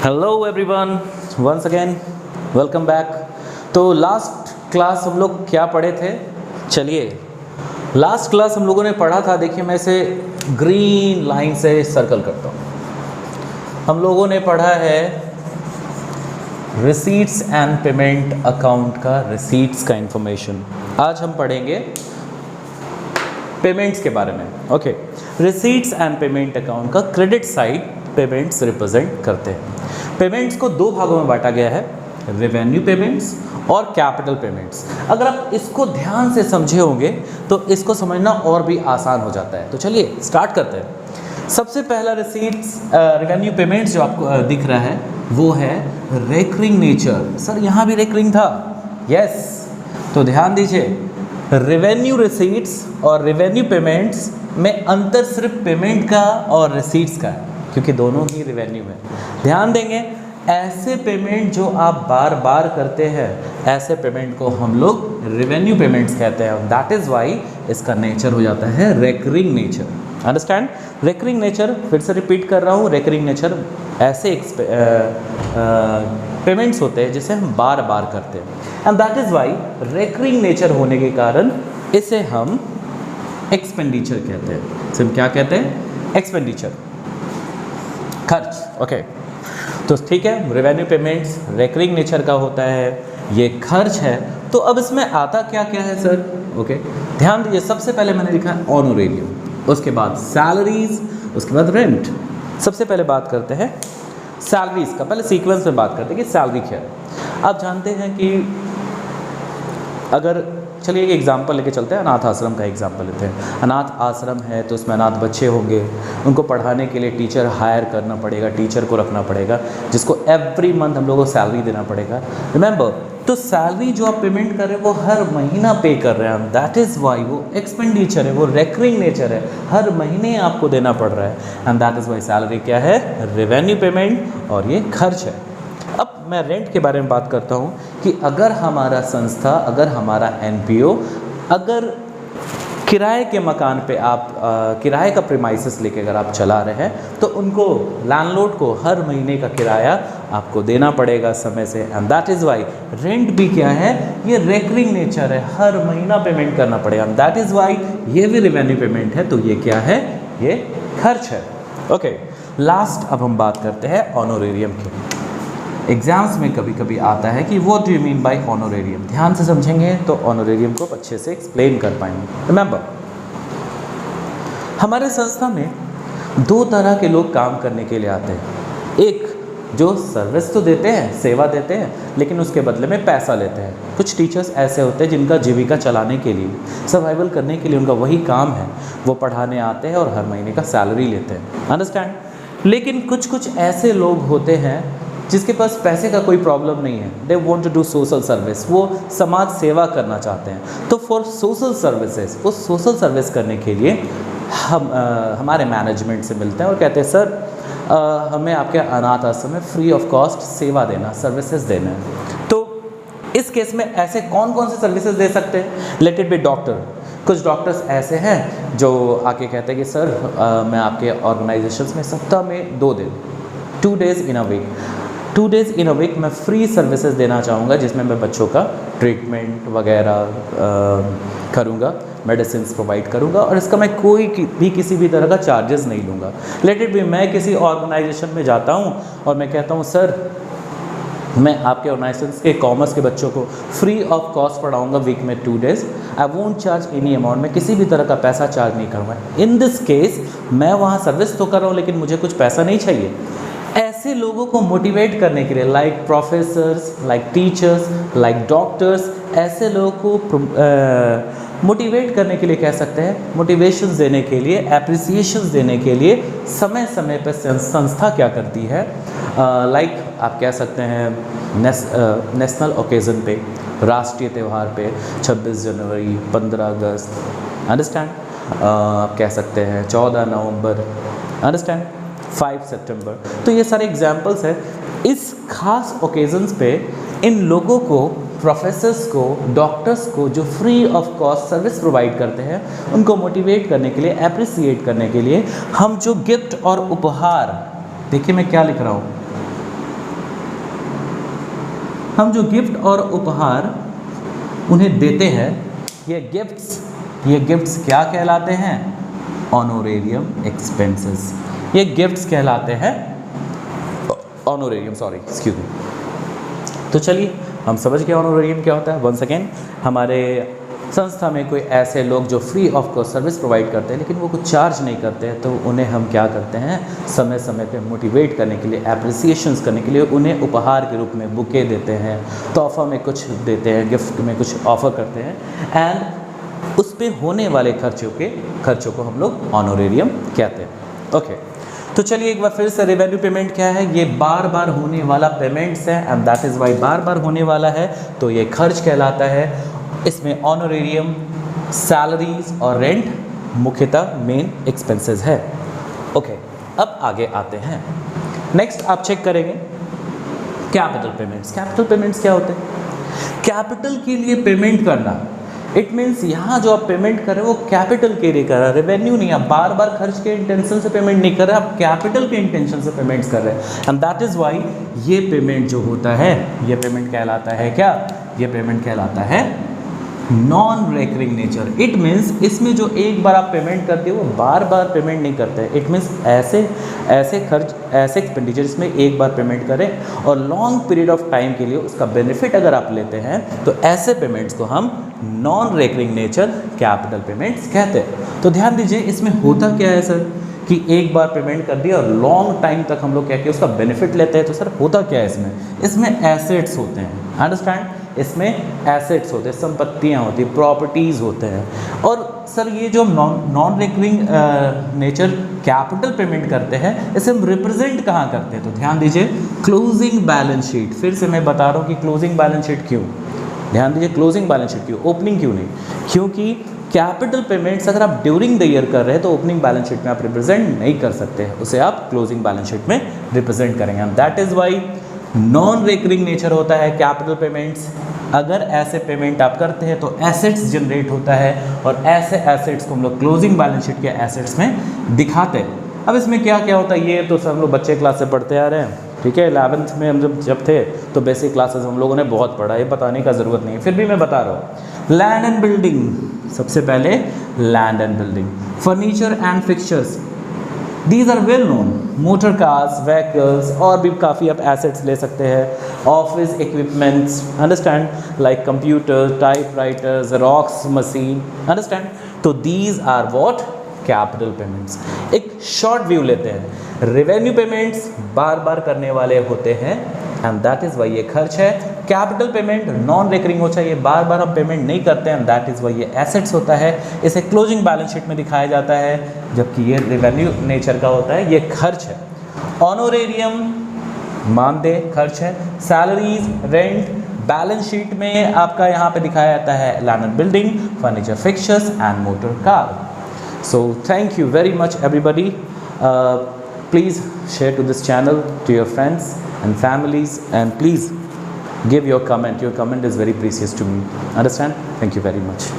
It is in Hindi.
Hello everyone, once again welcome back. तो लास्ट क्लास हम लोग क्या पढ़े थे? चलिए, लास्ट क्लास हम लोगों ने पढ़ा था, देखिए मैं इसे ग्रीन लाइन से सर्कल करता हूँ। हम लोगों ने पढ़ा है रिसीट्स एंड पेमेंट अकाउंट का, रिसीट्स का इंफॉर्मेशन। आज हम पढ़ेंगे पेमेंट्स के बारे में। Okay, receipts and payment account का क्रेडिट साइड पेमेंट्स रिप्रेजेंट करते हैं। पेमेंट्स को दो भागों में बांटा गया है, रेवेन्यू पेमेंट्स और कैपिटल पेमेंट्स। अगर आप इसको ध्यान से समझे होंगे तो इसको समझना और भी आसान हो जाता है। तो चलिए स्टार्ट करते हैं। सबसे पहला रिसीट्स रेवेन्यू पेमेंट्स जो आपको दिख रहा है वो है रेकरिंग नेचर। सर यहाँ भी रेकरिंग था, यस। तो ध्यान दीजिए, रेवेन्यू रिसीट्स और रेवेन्यू पेमेंट्स में अंतर सिर्फ पेमेंट का और रिसीट्स का है, क्योंकि दोनों ही रेवेन्यू है। ध्यान देंगे, ऐसे पेमेंट जो आप बार बार करते हैं ऐसे पेमेंट को हम लोग रेवेन्यू पेमेंट्स कहते हैं। दैट इज़ वाई इसका नेचर हो जाता है recurring nature. Understand? Recurring nature, फिर से रिपीट कर रहा हूँ, रेकरिंग नेचर ऐसे पेमेंट्स होते हैं जिसे हम बार बार करते हैं। And that is why recurring nature होने के कारण इसे हम एक्सपेंडिचर कहते हैं। सिर्फ क्या कहते हैं? एक्सपेंडिचर, खर्च। ओके, तो ठीक है, रेवेन्यू पेमेंट्स रेकरिंग नेचर का होता है, ये खर्च है। तो अब इसमें आता क्या क्या है सर? ओके, ध्यान दीजिए, सबसे पहले मैंने लिखा है ऑनरेरियम, उसके बाद सैलरीज, उसके बाद रेंट। सबसे पहले बात करते हैं सैलरीज का, पहले सीक्वेंस में बात करते हैं कि सैलरी क्या है। आप जानते हैं कि अगर, चलिए एक एग्जाम्पल लेके चलते हैं, अनाथ आश्रम का एग्जाम्पल लेते हैं। अनाथ आश्रम है तो उसमें अनाथ बच्चे होंगे, उनको पढ़ाने के लिए टीचर हायर करना पड़ेगा, टीचर को रखना पड़ेगा, जिसको एवरी मंथ हम लोगों को सैलरी देना पड़ेगा। रिमेंबर, तो सैलरी जो आप पेमेंट कर रहे हैं वो हर महीना पे कर रहे हैं हम। दैट इज़ वाई वो एक्सपेंडिचर है, वो रेकरिंग नेचर है, हर महीने आपको देना पड़ रहा है। And that is why salary क्या है? रेवेन्यू पेमेंट, और ये खर्च है। अब मैं रेंट के बारे में बात करता हूँ कि अगर हमारा संस्था, अगर हमारा एनपीओ अगर किराए के मकान पे आप किराए का प्रीमाइसेस लेके अगर आप चला रहे हैं तो उनको, लैंडलॉर्ड को हर महीने का किराया आपको देना पड़ेगा समय से। And that is why rent भी क्या है? ये रेकरिंग नेचर है, हर महीना पेमेंट करना पड़ेगा। दैट इज़ वाई ये भी रेवेन्यू पेमेंट है, तो ये क्या है? ये खर्च है। ओके, लास्ट अब हम बात करते हैं ऑनरेरियम की। एग्जाम्स में कभी कभी आता है कि what do you mean by honorarium. ध्यान से समझेंगे तो ऑनरेरियम को अच्छे से एक्सप्लेन कर पाएंगे। रिमेंबर, हमारे संस्था में दो तरह के लोग काम करने के लिए आते हैं। एक जो सर्विस तो देते हैं, सेवा देते हैं, लेकिन उसके बदले में पैसा लेते हैं। कुछ टीचर्स ऐसे होते हैं जिनका जीविका चलाने के लिए, सर्वाइवल करने के लिए उनका वही काम है, वो पढ़ाने आते हैं और हर महीने का सैलरी लेते हैं। अंडरस्टैंड? लेकिन कुछ ऐसे लोग होते हैं जिसके पास पैसे का कोई प्रॉब्लम नहीं है, they want to do social service, वो समाज सेवा करना चाहते हैं। तो फॉर सोशल सर्विसेज, वो सोशल सर्विस करने के लिए हम हमारे मैनेजमेंट से मिलते हैं और कहते हैं सर हमें आपके अनाथ आश्रम में फ्री ऑफ कॉस्ट सेवा देना, सर्विसेज देना है। तो इस केस में ऐसे कौन कौन से सर्विसेज दे सकते हैं? Let it be doctor. कुछ डॉक्टर्स ऐसे हैं जो आके कहते हैं कि सर मैं आपके ऑर्गेनाइजेशन में सप्ताह में 2 दिन, 2 days इन अ वीक मैं फ्री सर्विसेज देना चाहूँगा, जिसमें मैं बच्चों का ट्रीटमेंट वगैरह करूँगा, मेडिसिन प्रोवाइड करूँगा, और इसका मैं कोई भी किसी भी तरह का चार्जेस नहीं लूँगा। लेट इट बी, मैं किसी ऑर्गेनाइजेशन में जाता हूँ और मैं कहता हूँ सर मैं आपके ऑर्गेनाइजेशन के कॉमर्स के बच्चों को फ्री ऑफ कॉस्ट पढ़ाऊँगा वीक में 2 days, I won't charge any amount, मैं किसी भी तरह का पैसा चार्ज नहीं करूँगा। इन दिस केस मैं वहाँ सर्विस तो कर रहा हूँ लेकिन मुझे कुछ पैसा नहीं चाहिए। ऐसे लोगों को मोटिवेट करने के लिए, like professors, like teachers, like doctors, ऐसे लोगों को मोटिवेट करने के लिए कह सकते हैं, मोटिवेशंस देने के लिए, एप्रिसिएशंस देने के लिए समय समय पर संस्था क्या करती है, लाइक आप कह सकते हैं नेशनल ओकेज़न पे, राष्ट्रीय त्यौहार पे, 26 जनवरी, 15 अगस्त, अंडरस्टैंड, आप कह सकते हैं 14 नवंबर, अंडरस्टैंड, 5 सितंबर। तो ये सारे एग्जाम्पल्स हैं। इस खास ओकेजन्स पे इन लोगों को, प्रोफेसर्स को, डॉक्टर्स को जो free of cost service provide करते हैं, उनको मोटिवेट करने के लिए, अप्रिसिएट करने के लिए हम जो गिफ्ट और उपहार, देखिए मैं क्या लिख रहा हूँ, हम जो गिफ्ट और उपहार उन्हें देते हैं, ये गिफ्ट्स क्या कहलाते हैं? Honorarium expenses. ये गिफ्ट्स कहलाते हैं ऑनोरेरियम, एक्सक्यूज मी। तो चलिए हम समझ गए ऑनोरेरियम क्या होता है। वंस अगेन, हमारे संस्था में कोई ऐसे लोग जो free of cost service provide करते हैं लेकिन वो कुछ चार्ज नहीं करते हैं, तो उन्हें हम क्या करते हैं, समय समय पे मोटिवेट करने के लिए, एप्रिसिएशंस करने के लिए उन्हें उपहार के रूप में बुके देते हैं, तोहफा में कुछ देते हैं, गिफ्ट में कुछ ऑफर करते हैं, एंड उस पे होने वाले खर्चों को हम लोग ऑनोरेरियम कहते हैं। ओके, तो चलिए एक बार फिर से रेवेन्यू पेमेंट क्या है? ये बार बार होने वाला पेमेंट्स है, एंड दैट इज़ वाई बार बार होने वाला है तो ये खर्च कहलाता है। इसमें ऑनोरेरियम, सैलरीज और रेंट मुख्यतः मेन एक्सपेंसेस है। ओके, अब आगे आते हैं। नेक्स्ट आप चेक करेंगे कैपिटल पेमेंट्स। कैपिटल पेमेंट्स क्या होते हैं? कैपिटल के लिए पेमेंट करना, इट मीन्स यहाँ जो आप पेमेंट कर रहे हो वो कैपिटल के लिए कर रहे हैं, रेवेन्यू नहीं। आप बार बार खर्च के इंटेंशन से पेमेंट नहीं कर रहे, आप कैपिटल के इंटेंशन से पेमेंट्स कर रहे हैं, एंड दैट इज़ वाई ये पेमेंट जो होता है, ये पेमेंट कहलाता है क्या? ये पेमेंट कहलाता है non recurring nature. It means इसमें जो एक बार आप पेमेंट करते हो वो बार बार पेमेंट नहीं करते हैं। इट मीन्स ऐसे खर्च, ऐसे एक्सपेंडिचर इसमें एक बार पेमेंट करें और लॉन्ग पीरियड ऑफ टाइम के लिए उसका बेनिफिट अगर आप लेते हैं तो ऐसे पेमेंट्स को हम non recurring nature capital payments कहते हैं। तो ध्यान दीजिए इसमें होता क्या है सर, कि एक बार पेमेंट कर दिया और लॉन्ग टाइम तक हम लोग क्या किया उसका बेनिफिट लेते हैं। तो सर होता क्या है इसमें एसेट्स होते हैं, अंडरस्टैंड? इसमें एसेट्स होते हैं, संपत्तियां होती हैं, प्रॉपर्टीज़ होते हैं। और सर ये जो non recurring nature capital payment करते हैं, इसे हम रिप्रेजेंट कहाँ करते हैं? तो ध्यान दीजिए क्लोजिंग बैलेंस शीट। फिर से मैं बता रहा हूँ कि क्लोजिंग बैलेंस शीट क्यों, ध्यान दीजिए क्लोजिंग बैलेंस शीट क्यों, ओपनिंग क्यों नहीं? क्योंकि कैपिटल पेमेंट्स अगर आप ड्यूरिंग द ईयर कर रहे हैं तो ओपनिंग बैलेंस शीट में आप रिप्रेजेंट नहीं कर सकते हैं, उसे आप क्लोजिंग बैलेंस शीट में रिप्रेजेंट करेंगे। And that is why non recurring nature होता है कैपिटल पेमेंट्स। अगर ऐसे पेमेंट आप करते हैं तो एसेट्स जनरेट होता है और ऐसे एसेट्स को हम लोग क्लोजिंग बैलेंस शीट के एसेट्स में दिखाते हैं। अब इसमें क्या क्या होता है ये तो सब हम लोग बच्चे क्लास से पढ़ते आ रहे हैं, ठीक है। 11th में हम जब थे तो बेसिक क्लासेस हम लोगों ने बहुत पढ़ा, ये बताने का ज़रूरत नहीं है, फिर भी मैं बता रहा हूँ। लैंड एंड बिल्डिंग, सबसे पहले land and building, furniture and fixtures, these are well known. Motor cars, vehicles और भी काफ़ी आप एसेट्स ले सकते हैं। Office equipments, understand, like computer, typewriter, xerox machine, understand. तो these are what capital payments. एक शॉर्ट व्यू लेते हैं। रेवेन्यू पेमेंट्स बार बार करने वाले होते हैं एंड दैट इज़ वाई ये खर्च है। कैपिटल पेमेंट नॉन रिकरिंग हो चाहिए, बार बार हम पेमेंट नहीं करते हैं, दैट इज़ वाई ये एसेट्स होता है। इसे क्लोजिंग बैलेंस शीट में दिखाया जाता है, जबकि ये रेवेन्यू नेचर का होता है, ये खर्च है। ऑनोरेरियम मानदेय खर्च है। सैलरीज, रेंट बैलेंस शीट में आपका यहाँ पे दिखाया जाता है land and building, furniture fixtures and motor car. So thank you very much everybody. Please share to this channel to your friends and families, and please give your comment. Your comment is very precious to me. Understand? Thank you very much.